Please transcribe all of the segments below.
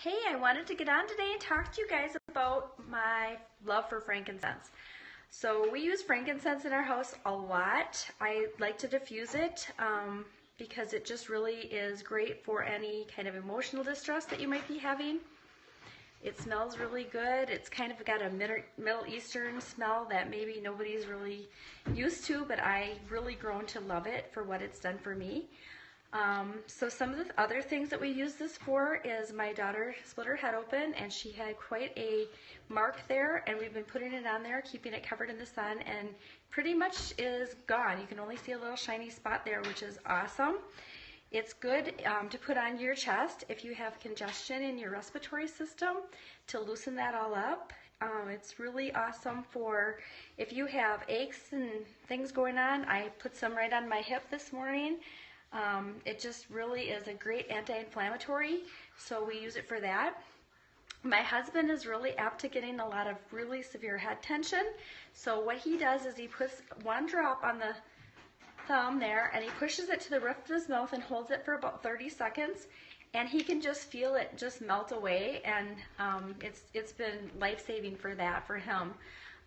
Hey, I wanted to get on today and talk to you guys about my love for frankincense. So we use frankincense in our house a lot. I like to diffuse it because it just really is great for any kind of emotional distress that you might be having. It smells really good. It's kind of got a Middle Eastern smell that maybe nobody's really used to, but I really grown to love it for what it's done for me. So some of the other things that we use this for is my daughter split her head open and she had quite a mark there, and we've been putting it on there, keeping it covered in the sun, and pretty much is gone. You can only see a little shiny spot there, which is awesome. It's good to put on your chest if you have congestion in your respiratory system to loosen that all up. It's really awesome for if you have aches and things going on. I put some right on my hip this morning. It just really is a great anti-inflammatory, so we use it for that. My husband is really apt to getting a lot of really severe head tension, so what he does is he puts one drop on the thumb there and he pushes it to the roof of his mouth and holds it for about 30 seconds, and he can just feel it just melt away, and it's been life-saving for that for him.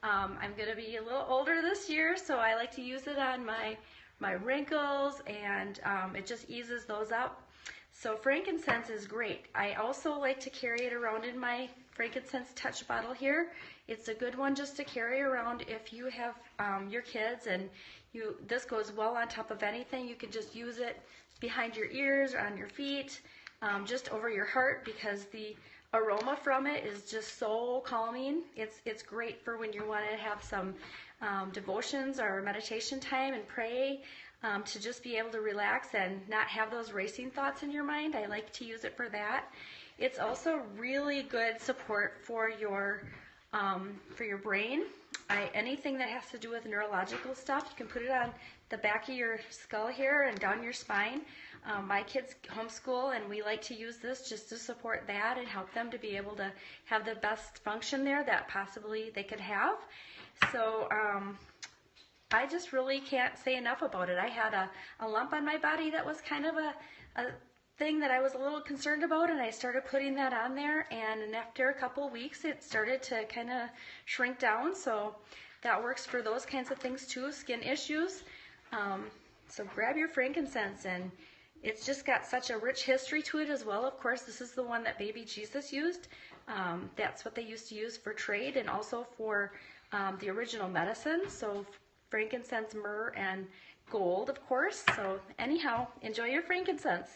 I'm going to be a little older this year, so I like to use it on my wrinkles, and it just eases those up. So frankincense is great. I also like to carry it around in my frankincense touch bottle here. It's a good one just to carry around if you have your kids, and this goes well on top of anything. You can just use it behind your ears or on your feet, just over your heart, because the aroma from it is just so calming. It's great for when you want to have some devotions or meditation time and pray, to just be able to relax and not have those racing thoughts in your mind. I like to use it for that. It's also really good support for your brain. Anything that has to do with neurological stuff, you can put it on the back of your skull here and down your spine. My kids homeschool, and we like to use this just to support that and help them to be able to have the best function there that possibly they could have. So I just really can't say enough about it. I had a lump on my body that was kind of a thing that I was a little concerned about, and I started putting that on there, and after a couple weeks it started to kind of shrink down. So that works for those kinds of things too, skin issues. So grab your frankincense, and it's just got such a rich history to it as well. Of course, this is the one that baby Jesus used. That's what they used to use for trade, and also for the original medicine. So frankincense, myrrh, and gold, of course. So anyhow, enjoy your frankincense.